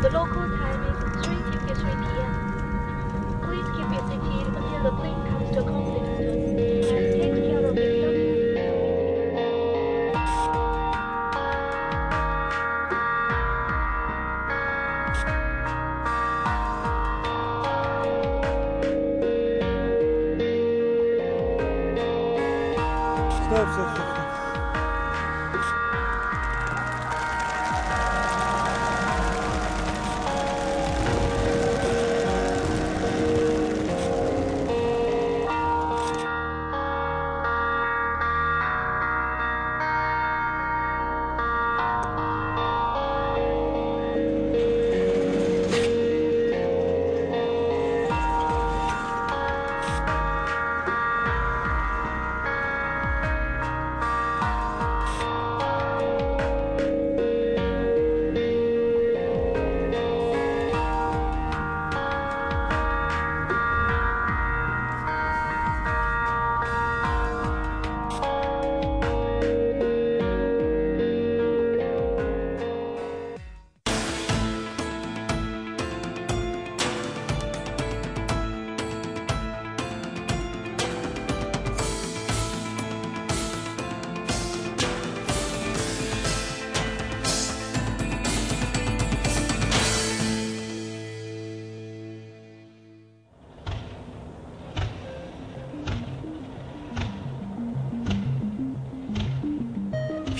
The local time is 3:53 p.m. Please keep your seat until the plane comes to a complete stop and take care of yourself. Stop.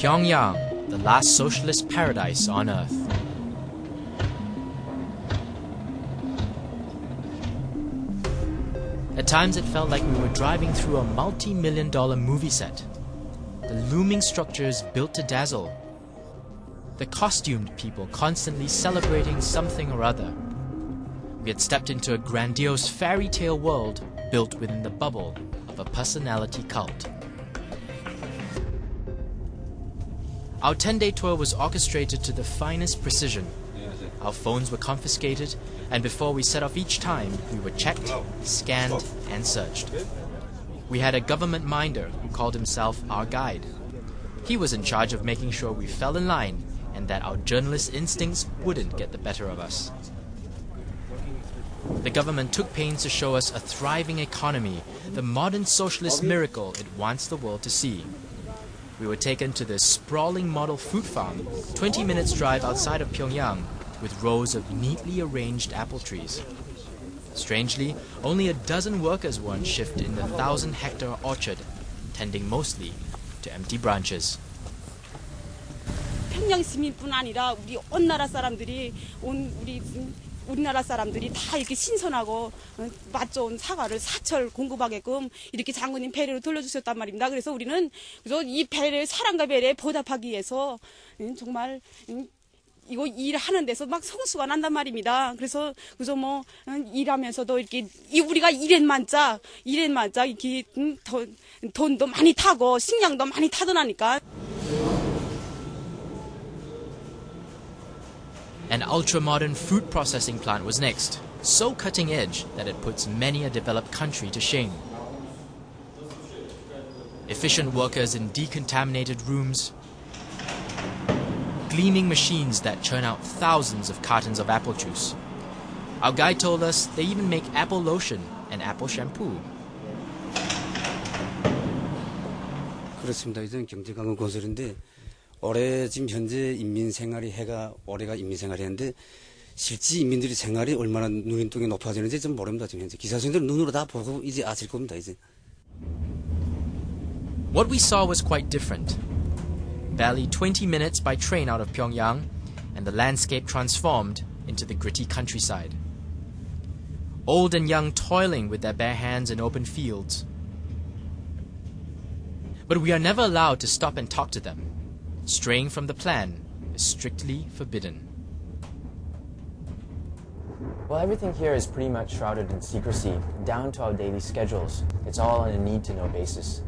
Pyongyang, the last socialist paradise on earth. At times it felt like we were driving through a multi-million-dollar movie set. The looming structures built to dazzle. The costumed people constantly celebrating something or other. We had stepped into a grandiose fairy tale world built within the bubble of a personality cult. Our 10-day tour was orchestrated to the finest precision. Our phones were confiscated, and before we set off each time, we were checked, scanned, and searched. We had a government minder who called himself our guide. He was in charge of making sure we fell in line and that our journalist instincts wouldn't get the better of us. The government took pains to show us a thriving economy, the modern socialist miracle it wants the world to see. We were taken to this sprawling model fruit farm, 20 minutes drive outside of Pyongyang, with rows of neatly arranged apple trees. Strangely, only a dozen workers were on shift in the 1,000-hectare orchard, tending mostly to empty branches. 평양 시민뿐 아니라 우리 온 나라 사람들이 우리나라 사람들이 다 이렇게 신선하고 맛 좋은 사과를 사철 공급하게끔 이렇게 장군님 배려를 돌려주셨단 말입니다. 그래서 우리는 이 배려 사랑과 배려에 보답하기 위해서 정말 이거 일하는 데서 막 성수가 난단 말입니다. 그래서 뭐 일하면서도 이렇게 우리가 일엔만짝 이렇게 돈도 많이 타고 식량도 많이 타더라니까. An ultra-modern fruit processing plant was next, so cutting-edge that it puts many a developed country to shame. Efficient workers in decontaminated rooms, gleaming machines that churn out thousands of cartons of apple juice. Our guide told us they even make apple lotion and apple shampoo. 그렇습니다. 이제는 경제강국 건설인데 올해 지금 현재 인민 생활이 올해가 인민 생활이었는데 실제 인민들이 생활이 얼마나 눈이 높아지는지 좀 모릅니다. 지금 현재 기사수님들 눈으로 다 보고 이제 아실 겁니다. 이제. What we saw was quite different. Barely 20 minutes by train out of Pyongyang, and the landscape transformed into the gritty countryside. Old and young toiling with their bare hands in open fields. But we are never allowed to stop and talk to them. Straying from the plan is strictly forbidden. Well, everything here is pretty much shrouded in secrecy, down to our daily schedules. It's all on a need-to-know basis.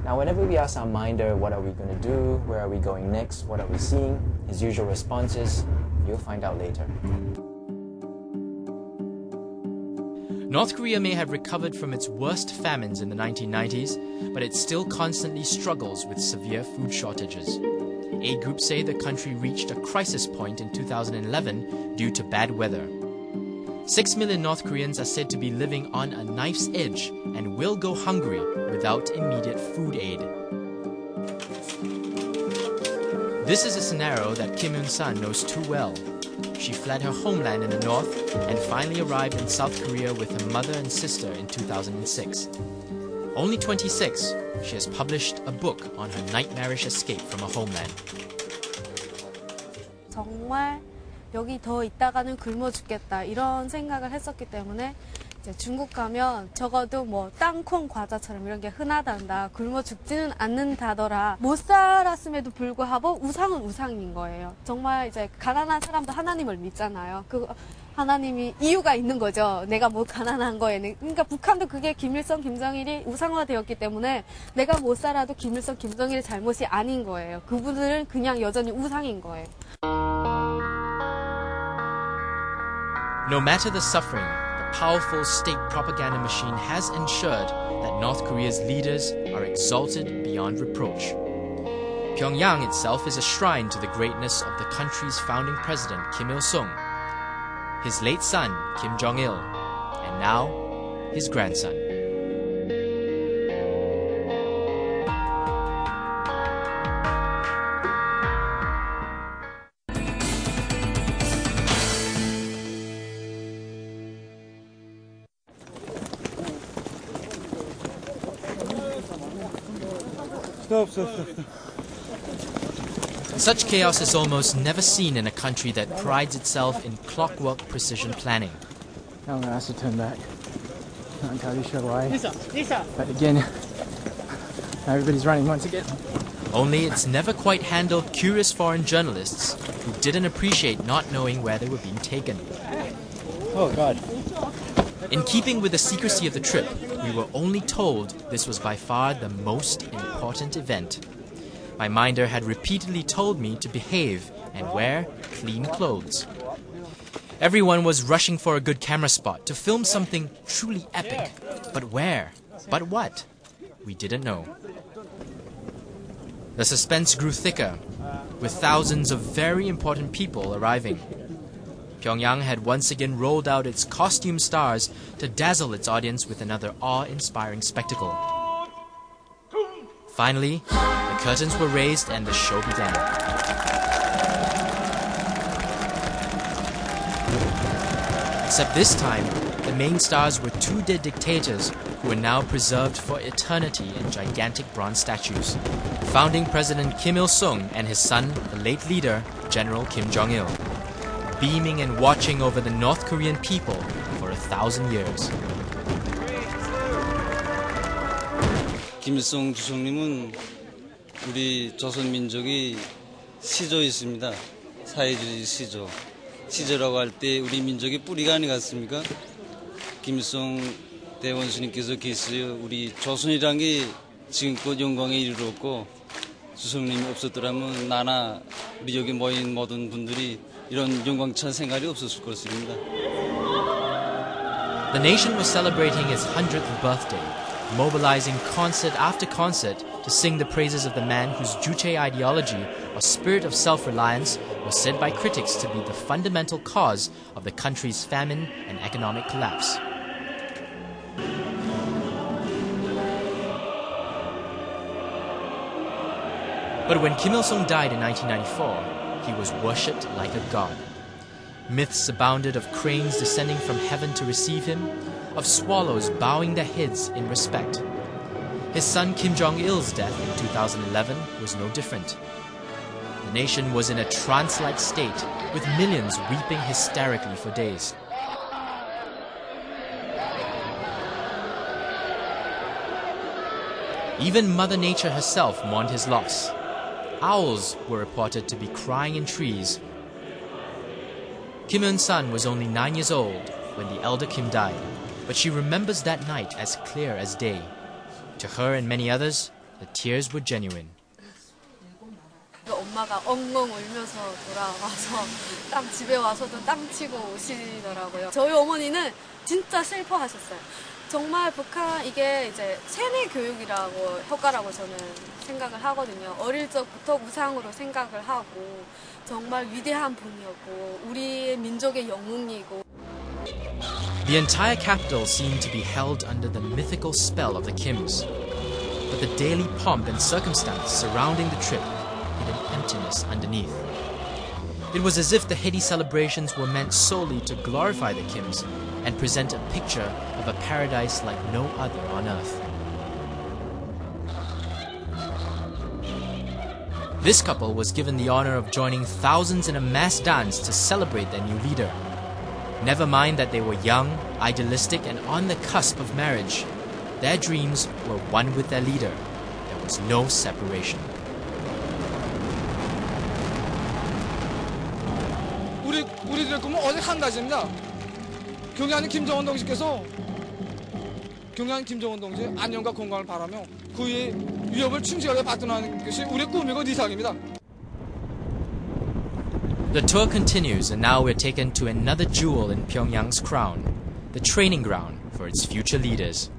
Now, whenever we ask our minder, what are we going to do, where are we going next, what are we seeing, his usual response is, you'll find out later. North Korea may have recovered from its worst famines in the 1990s, but it still constantly struggles with severe food shortages. aid groups say the country reached a crisis point in 2011 due to bad weather. 6 million North Koreans are said to be living on a knife's edge and will go hungry without immediate food aid. This is a scenario that Kim Eun-san knows too well. She fled her homeland in the north and finally arrived in South Korea with her mother and sister in 2006. Only 26, she has published a book on her nightmarish escape from her homeland. 정말 여기 더 있다가는 굶어 죽겠다 이런 생각을 했었기 때문에 이제 중국 가면 적어도 뭐 땅콩 과자처럼 이런 게 흔하단다. 굶어 죽지는 않는다더라. 못 살았음에도 불구하고 우상은 우상인 거예요. 정말 이제 가난한 사람도 하나님을 믿잖아요. 그 하나님이 이유가 있는 거죠. 내가 뭐 가난한 거에는. 그러니까 북한도 그게 김일성, 김정일이 우상화되었기 때문에 내가 못 살아도 김일성, 김정일의 잘못이 아닌 거예요. 그분들은 그냥 여전히 우상인 거예요. No matter the suffering, the powerful state propaganda machine has ensured that North Korea's leaders are exalted beyond reproach. Pyongyang itself is a shrine to the greatness of the country's founding president, Kim Il-sung, his late son, Kim Jong-il, and now his grandson. Stop. Such chaos is almost never seen in a country that prides itself in clockwork precision planning. Now I'm going to ask you to turn back. Not entirely sure why. But again, everybody's running once again. Only it's never quite handled curious foreign journalists who didn't appreciate not knowing where they were being taken. Oh, God. In keeping with the secrecy of the trip, we were only told this was by far the most important event. My minder had repeatedly told me to behave and wear clean clothes. Everyone was rushing for a good camera spot to film something truly epic. But where? But what? We didn't know. The suspense grew thicker, with thousands of very important people arriving. Pyongyang had once again rolled out its costume stars to dazzle its audience with another awe-inspiring spectacle. Finally, the curtains were raised and the show began. Except this time, the main stars were two dead dictators who are now preserved for eternity in gigantic bronze statues. Founding President Kim Il-sung and his son, the late leader, General Kim Jong-il, beaming and watching over the North Korean people for 1,000 years. 김일성 주석님은 우리 조선 민족이 시조였습니다. 사회주의 시조. 시조라고 할 때 우리 민족의 뿌리가 아니겠습니까? 김일성 대원수님께서 계세요. 우리 조선이란 게 지금껏 영광에 이르렀고 주석님이 없었더라면 나나 우리 여기 모인 모든 분들이 이런 영광찬 생활이 없었을 것입니다. The nation was celebrating its 100th birthday, mobilizing concert after concert to sing the praises of the man whose Juche ideology or spirit of self-reliance was said by critics to be the fundamental cause of the country's famine and economic collapse. But when Kim Il-sung died in 1994, he was worshipped like a god. Myths abounded of cranes descending from heaven to receive him, of swallows bowing their heads in respect. His son Kim Jong-il's death in 2011 was no different. The nation was in a trance-like state, with millions weeping hysterically for days. Even Mother Nature herself mourned his loss. Owls were reported to be crying in trees. Kim Eun-san was only 9 years old when the elder Kim died, but she remembers that night as clear as day. To her and many others, the tears were genuine. 엄마가 엉엉 울면서 돌아와서 집에 와서도 땅 치고 오시더라고요. 저희 어머니는 진짜 슬퍼하셨어요. 정말 북한 이게 이제 세뇌 교육이라고 효과라고 저는 생각을 하거든요. 어릴 적부터 우상으로 생각을 하고 정말 위대한 분이었고 우리의 민족의 영웅이고. The entire capital seemed to be held under the mythical spell of the Kims. But the daily pomp and circumstance surrounding the trip hid an emptiness underneath. It was as if the heady celebrations were meant solely to glorify the Kims and present a picture of a paradise like no other on earth. This couple was given the honor of joining thousands in a mass dance to celebrate their new leader. Never mind that they were young, idealistic, and on the cusp of marriage. Their dreams were one with their leader. There was no separation. 우리들의 꿈은 오직 한 가지입니다. 경의하는 김정은 동지의 안녕과 건강을 바라며 그의 위협을 충실하게 받드는 것이 우리의 꿈이고 이상입니다. The tour continues, and now we're taken to another jewel in Pyongyang's crown, the training ground for its future leaders.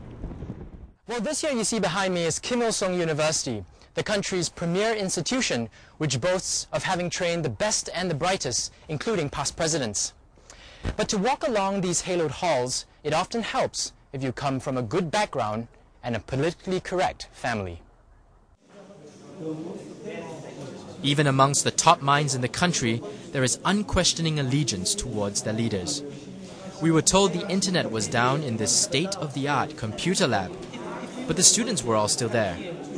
Well, this here you see behind me is Ilsung University, the country's premier institution, which boasts of having trained the best and the brightest, including past presidents. But to walk along these haloed halls, it often helps if you come from a good background and a politically correct family. Even amongst the top minds in the country, there is unquestioning allegiance towards their leaders. We were told the internet was down in this state-of-the-art computer lab, but the students were all still there,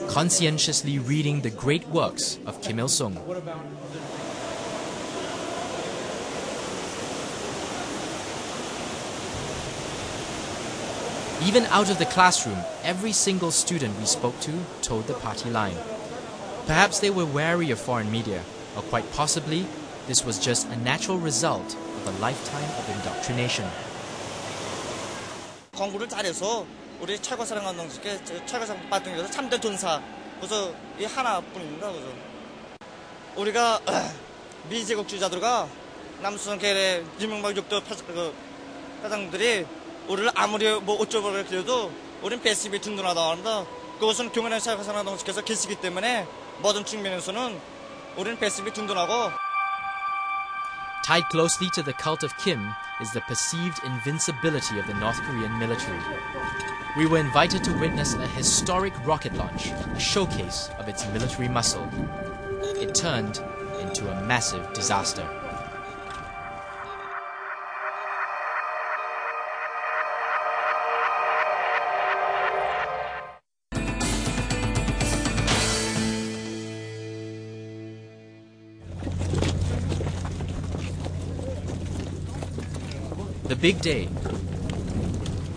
conscientiously reading the great works of Kim Il-sung. Even out of the classroom, every single student we spoke to toed the party line. Perhaps they were wary of foreign media, or quite possibly, this was just a natural result of a lifetime of indoctrination. 공부를 잘해서 우리 최고사령관 동지께 최고사령관 받등에서 참된 전사 그래서 이 하나뿐입니다. 그죠? 우리가 미제국주의자들과 남수성 계열의 유명박 육도 회장들이 우리를 아무리 뭐 어쩌고 그래도 우린 배심이 든든하다고 합니다. 그것은 경연한 최고사령관 동지께서 계시기 때문에 모든 측면에서는 우리는 배심이 든든하고. Tied closely to the cult of Kim is the perceived invincibility of the North Korean military. We were invited to witness a historic rocket launch, a showcase of its military muscle. It turned into a massive disaster. The big day.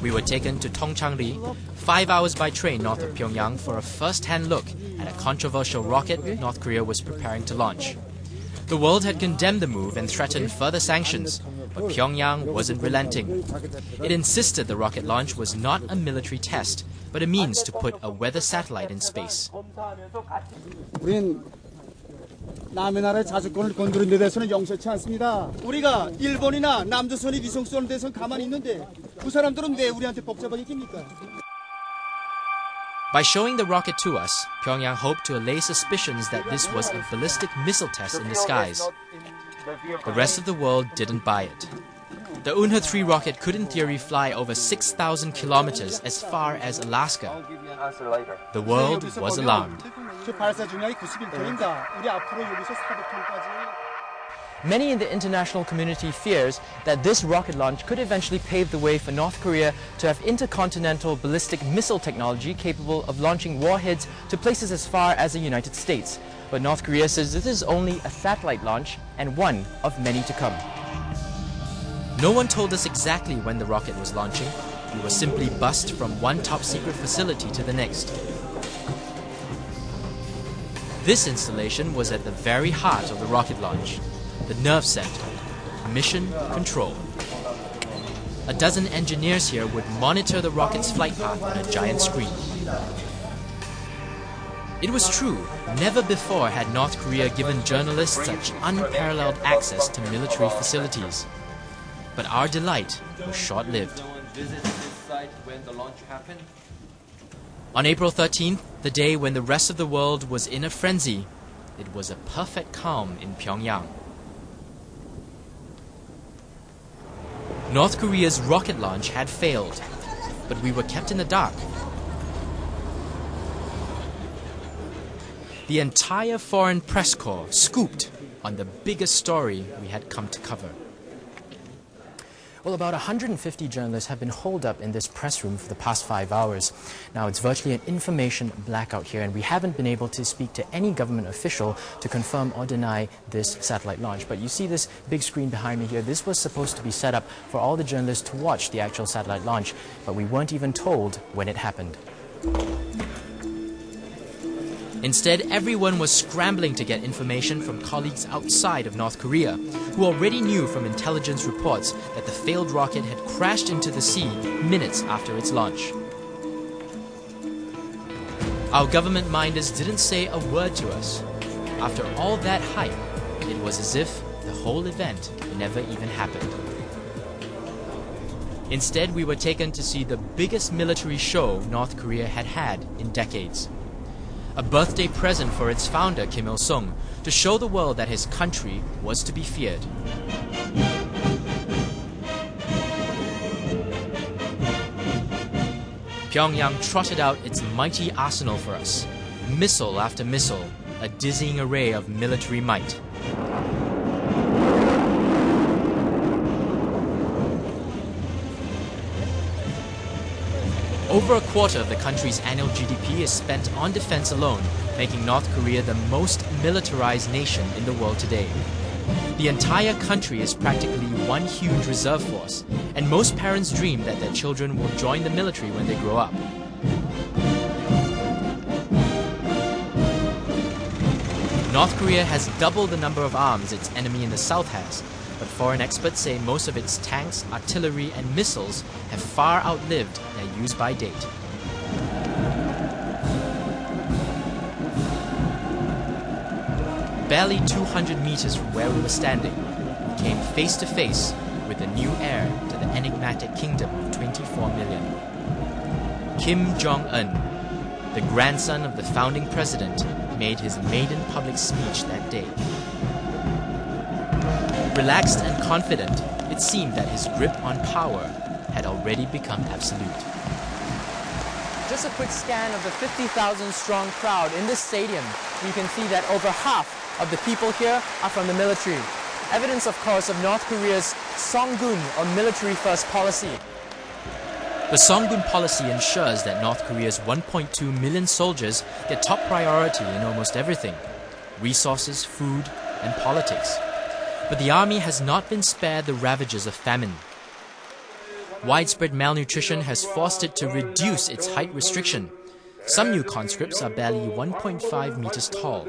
We were taken to Tongchang-ri, 5 hours by train north of Pyongyang, for a first-hand look at a controversial rocket North Korea was preparing to launch. The world had condemned the move and threatened further sanctions, but Pyongyang wasn't relenting. It insisted the rocket launch was not a military test, but a means to put a weather satellite in space. 남의 나라의 자주권을 건드린 데 대해서는 용서치 않습니다. 우리가 일본이나 남조선이 위성 쏘는 데서는 가만히 있는데 그 사람들은 왜 우리한테 복잡하게 깁니까? By showing the rocket to us, Pyongyang hoped to allay suspicions that this was a ballistic missile test in disguise. The rest of the world didn't buy it. The Unha-3 rocket could in theory fly over 6,000 kilometers as far as Alaska. The world was alarmed. Many in the international community fears that this rocket launch could eventually pave the way for North Korea to have intercontinental ballistic missile technology capable of launching warheads to places as far as the United States. But North Korea says this is only a satellite launch and one of many to come. No one told us exactly when the rocket was launching. We were simply bussed from one top-secret facility to the next. This installation was at the very heart of the rocket launch, the nerve center, mission control. A dozen engineers here would monitor the rocket's flight path on a giant screen. It was true, never before had North Korea given journalists such unparalleled access to military facilities. But our delight was short-lived. site when the launch happened? On April 13th, the day when the rest of the world was in a frenzy, it was a perfect calm in Pyongyang. North Korea's rocket launch had failed, but we were kept in the dark. The entire foreign press corps scooped on the biggest story we had come to cover. Well, about 150 journalists have been holed up in this press room for the past 5 hours. Now, it's virtually an information blackout here, and we haven't been able to speak to any government official to confirm or deny this satellite launch. But you see this big screen behind me here. This was supposed to be set up for all the journalists to watch the actual satellite launch, but we weren't even told when it happened. Instead, everyone was scrambling to get information from colleagues outside of North Korea, who already knew from intelligence reports that the failed rocket had crashed into the sea minutes after its launch. Our government minders didn't say a word to us. After all that hype, it was as if the whole event never even happened. Instead, we were taken to see the biggest military show North Korea had had in decades. A birthday present for its founder, Kim Il-sung, to show the world that his country was to be feared. Pyongyang trotted out its mighty arsenal for us, missile after missile, a dizzying array of military might. Over a quarter of the country's annual GDP is spent on defense alone, making North Korea the most militarized nation in the world today. The entire country is practically one huge reserve force, and most parents dream that their children will join the military when they grow up. North Korea has double the number of arms its enemy in the south has, but foreign experts say most of its tanks, artillery, and missiles have far outlived their use-by date. Barely 200 meters from where we were standing, we came face to face with the new heir to the enigmatic kingdom of 24 million. Kim Jong-un, the grandson of the founding president, made his maiden public speech that day. Relaxed and confident, it seemed that his grip on power had already become absolute. Just a quick scan of the 50,000 strong crowd in this stadium. You can see that over half of the people here are from the military. Evidence, of course, of North Korea's Songun, or military-first policy. The Songun policy ensures that North Korea's 1.2 million soldiers get top priority in almost everything: resources, food, and politics. But the army has not been spared the ravages of famine. Widespread malnutrition has forced it to reduce its height restriction. Some new conscripts are barely 1.5 meters tall.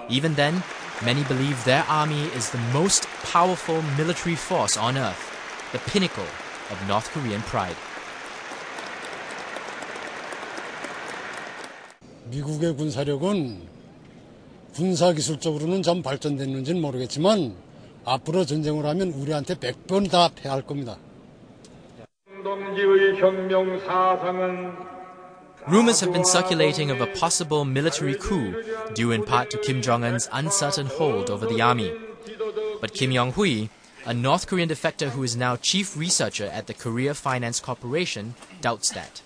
Even then, many believe their army is the most powerful military force on earth, the pinnacle of North Korean pride. 미국의 군사력은 군사기술적으로는 좀 발전됐는지는 모르겠지만 앞으로 전쟁을 하면 우리한테 100번 다 패할 겁니다. Rumors have been circulating of a possible military coup, due in part to Kim Jong-un's uncertain hold over the army. But Kim Yong-hui, a North Korean defector who is now chief researcher at the Korea Finance Corporation, doubts that.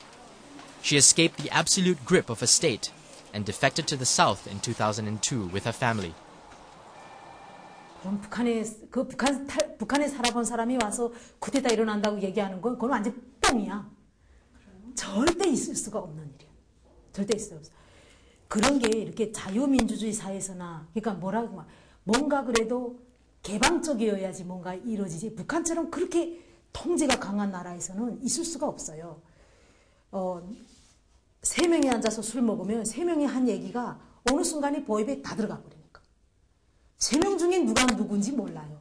She escaped the absolute grip of a state and defected to the south in 2002 with her family. 북한에 살아본 사람이 와서 쿠데타 일어난다고 얘기하는 건 그건 완전 뻥이야. 절대 있을 수가 없는 일이야. 절대 있을 수 없어. 그런 게 이렇게 자유민주주의 사회에서나, 그러니까 뭐라고 뭔가 그래도 개방적이어야지 뭔가 이루어지지. 북한처럼 그렇게 통제가 강한 나라에서는 있을 수가 없어요. 세 명이 앉아서 술 먹으면 세 명이 한 얘기가 어느 순간에 보입에 다 들어가 버리니까. 세 명 중에 누가 누군지 몰라요.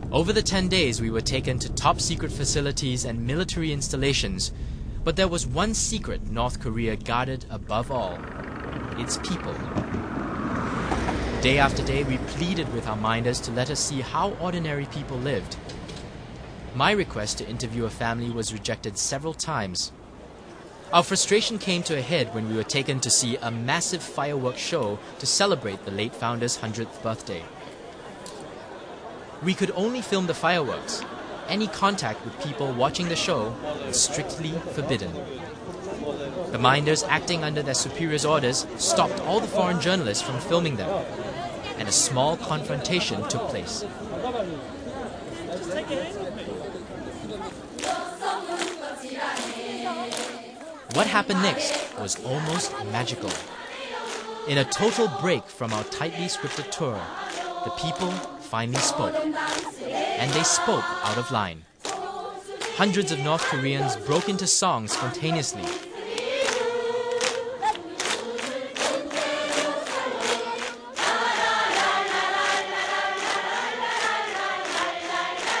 Over the 10 days, we were taken to top secret facilities and military installations, but there was one secret North Korea guarded above all: its people. Day after day, we pleaded with our minders to let us see how ordinary people lived. my request to interview a family was rejected several times. Our frustration came to a head when we were taken to see a massive fireworks show to celebrate the late founder's 100th birthday. We could only film the fireworks. Any contact with people watching the show was strictly forbidden. The minders, acting under their superiors' orders, stopped all the foreign journalists from filming them, and a small confrontation took place. What happened next was almost magical. In a total break from our tightly scripted tour, the people finally spoke. And they spoke out of line. Hundreds of North Koreans broke into song spontaneously.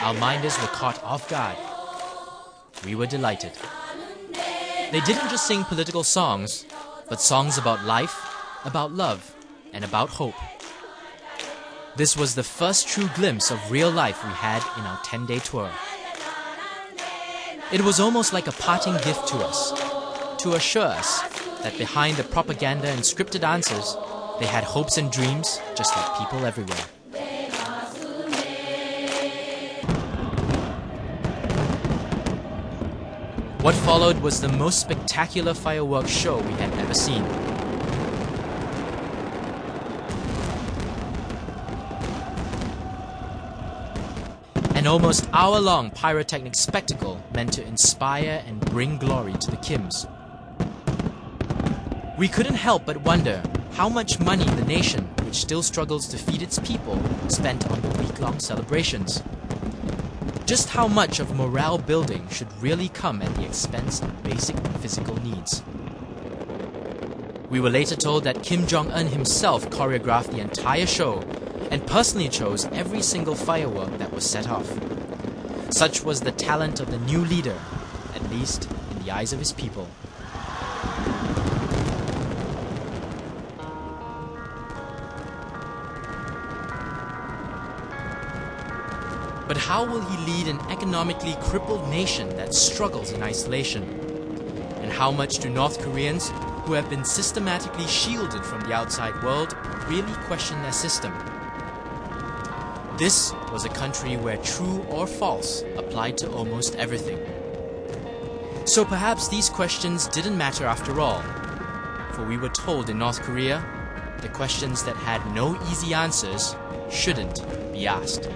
Our minders were caught off guard. We were delighted. They didn't just sing political songs, but songs about life, about love, and about hope. This was the first true glimpse of real life we had in our 10-day tour. It was almost like a parting gift to us, to assure us that behind the propaganda and scripted answers, they had hopes and dreams just like people everywhere. What followed was the most spectacular fireworks show we had ever seen. An almost hour-long pyrotechnic spectacle meant to inspire and bring glory to the Kims. We couldn't help but wonder how much money the nation, which still struggles to feed its people, spent on the week-long celebrations. Just how much of morale building should really come at the expense of basic physical needs. We were later told that Kim Jong-un himself choreographed the entire show and personally chose every single firework that was set off. Such was the talent of the new leader, at least in the eyes of his people. But how will he lead an economically crippled nation that struggles in isolation? And how much do North Koreans, who have been systematically shielded from the outside world, really question their system? This was a country where true or false applied to almost everything. So perhaps these questions didn't matter after all, for we were told in North Korea, the questions that had no easy answers shouldn't be asked.